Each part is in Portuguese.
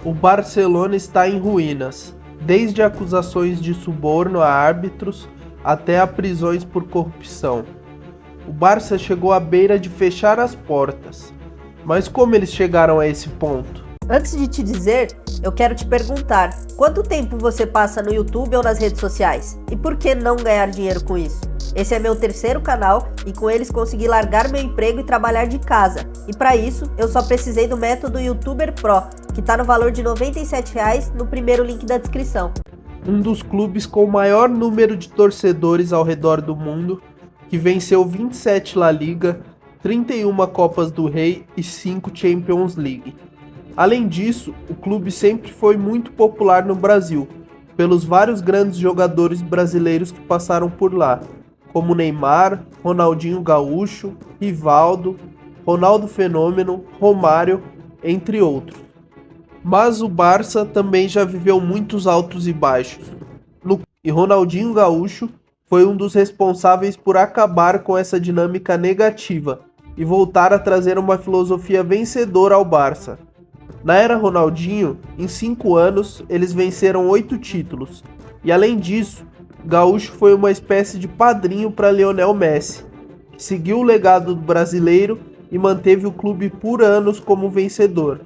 O Barcelona está em ruínas, desde acusações de suborno a árbitros até a prisões por corrupção. O Barça chegou à beira de fechar as portas. Mas como eles chegaram a esse ponto? Antes de te dizer, eu quero te perguntar, quanto tempo você passa no YouTube ou nas redes sociais? E por que não ganhar dinheiro com isso? Esse é meu terceiro canal e com eles consegui largar meu emprego e trabalhar de casa. E para isso, eu só precisei do método YouTuber Pro, que está no valor de R$ 97,00 no primeiro link da descrição. Um dos clubes com o maior número de torcedores ao redor do mundo, que venceu 27 La Liga, 31 Copas do Rei e 5 Champions League. Além disso, o clube sempre foi muito popular no Brasil, pelos vários grandes jogadores brasileiros que passaram por lá, como Neymar, Ronaldinho Gaúcho, Rivaldo, Ronaldo Fenômeno, Romário, entre outros. Mas o Barça também já viveu muitos altos e baixos, e Ronaldinho Gaúcho foi um dos responsáveis por acabar com essa dinâmica negativa e voltar a trazer uma filosofia vencedora ao Barça. Na era Ronaldinho, em 5 anos, eles venceram 8 títulos, e além disso, Gaúcho foi uma espécie de padrinho para Lionel Messi, que seguiu o legado do brasileiro e manteve o clube por anos como vencedor.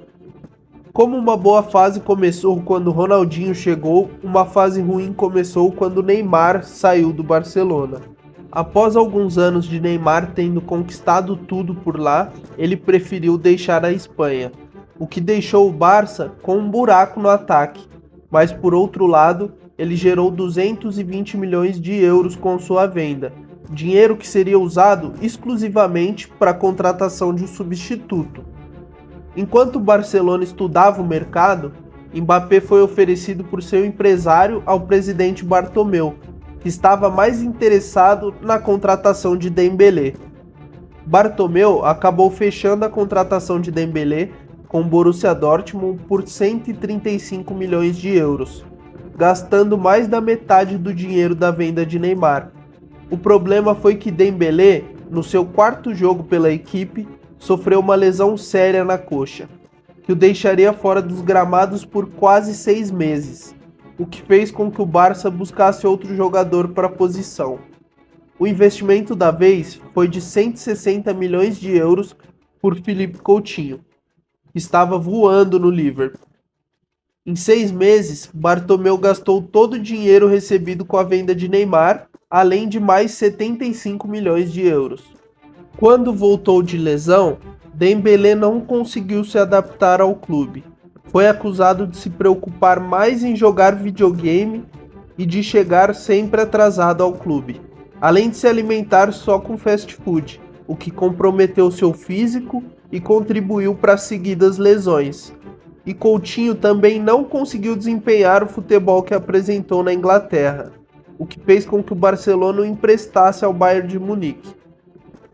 Como uma boa fase começou quando Ronaldinho chegou, uma fase ruim começou quando Neymar saiu do Barcelona. Após alguns anos de Neymar tendo conquistado tudo por lá, ele preferiu deixar a Espanha, o que deixou o Barça com um buraco no ataque, mas por outro lado, ele gerou 220 milhões de euros com sua venda, dinheiro que seria usado exclusivamente para a contratação de um substituto. Enquanto o Barcelona estudava o mercado, Mbappé foi oferecido por seu empresário ao presidente Bartomeu, que estava mais interessado na contratação de Dembélé. Bartomeu acabou fechando a contratação de Dembélé com o Borussia Dortmund por 135 milhões de euros, gastando mais da metade do dinheiro da venda de Neymar. O problema foi que Dembélé, no seu 4º jogo pela equipe, sofreu uma lesão séria na coxa, que o deixaria fora dos gramados por quase 6 meses, o que fez com que o Barça buscasse outro jogador para a posição. O investimento da vez foi de 160 milhões de euros por Philippe Coutinho, que estava voando no Liverpool. Em 6 meses, Bartomeu gastou todo o dinheiro recebido com a venda de Neymar, além de mais 75 milhões de euros. Quando voltou de lesão, Dembélé não conseguiu se adaptar ao clube. Foi acusado de se preocupar mais em jogar videogame e de chegar sempre atrasado ao clube, além de se alimentar só com fast food, o que comprometeu seu físico e contribuiu para as seguidas lesões. E Coutinho também não conseguiu desempenhar o futebol que apresentou na Inglaterra, o que fez com que o Barcelona o emprestasse ao Bayern de Munique.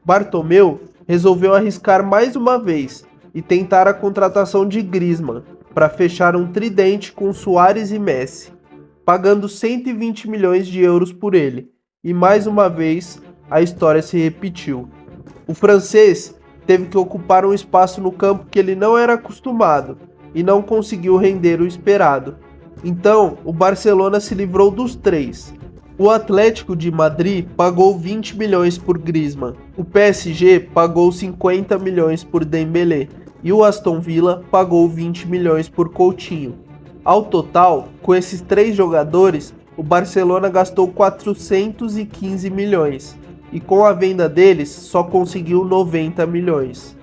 Bartomeu resolveu arriscar mais uma vez e tentar a contratação de Griezmann para fechar um tridente com Suárez e Messi, pagando 120 milhões de euros por ele, e mais uma vez a história se repetiu. O francês teve que ocupar um espaço no campo que ele não era acostumado e não conseguiu render o esperado. Então, o Barcelona se livrou dos 3. O Atlético de Madrid pagou 20 milhões por Griezmann, o PSG pagou 50 milhões por Dembélé e o Aston Villa pagou 20 milhões por Coutinho. Ao total, com esses 3 jogadores, o Barcelona gastou 415 milhões e com a venda deles só conseguiu 90 milhões.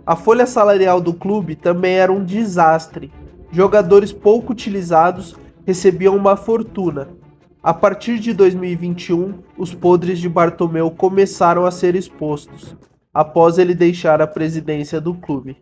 A folha salarial do clube também era um desastre. Jogadores pouco utilizados recebiam uma fortuna. A partir de 2021, os podres de Bartomeu começaram a ser expostos, após ele deixar a presidência do clube.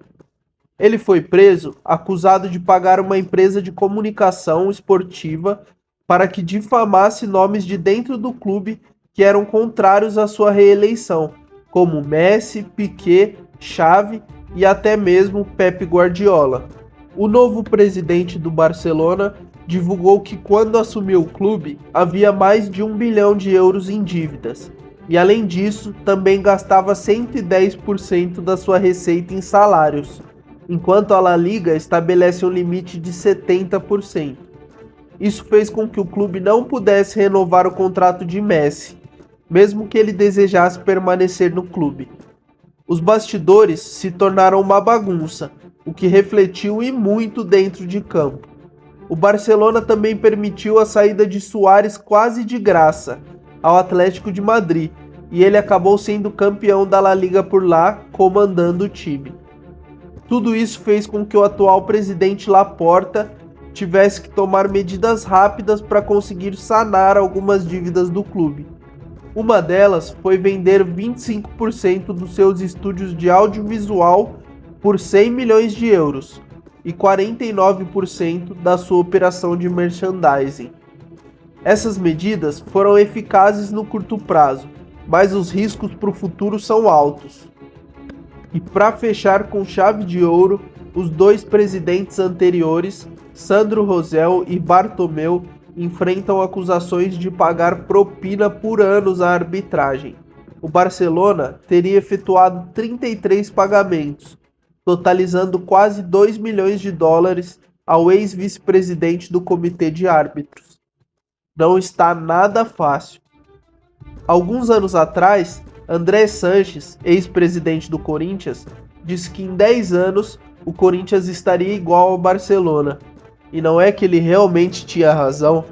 Ele foi preso, acusado de pagar uma empresa de comunicação esportiva para que difamasse nomes de dentro do clube que eram contrários à sua reeleição, como Messi, Piqué, Xavi e até mesmo Pep Guardiola. O novo presidente do Barcelona divulgou que quando assumiu o clube havia mais de 1 bilhão de euros em dívidas e além disso também gastava 110% da sua receita em salários. enquanto a La Liga estabelece um limite de 70%. Isso fez com que o clube não pudesse renovar o contrato de Messi, mesmo que ele desejasse permanecer no clube. Os bastidores se tornaram uma bagunça, o que refletiu e muito dentro de campo. O Barcelona também permitiu a saída de Suárez quase de graça ao Atlético de Madrid, e ele acabou sendo campeão da La Liga por lá, comandando o time. Tudo isso fez com que o atual presidente Laporta tivesse que tomar medidas rápidas para conseguir sanar algumas dívidas do clube. Uma delas foi vender 25% dos seus estúdios de audiovisual por 100 milhões de euros e 49% da sua operação de merchandising. Essas medidas foram eficazes no curto prazo, mas os riscos para o futuro são altos. E para fechar com chave de ouro, os dois presidentes anteriores, Sandro Rosell e Bartomeu, enfrentam acusações de pagar propina por anos à arbitragem. O Barcelona teria efetuado 33 pagamentos, totalizando quase 2 milhões de dólares ao ex-vice-presidente do comitê de árbitros. Não está nada fácil. Alguns anos atrás, André Sanches, ex-presidente do Corinthians, disse que em 10 anos o Corinthians estaria igual ao Barcelona. E não é que ele realmente tinha razão?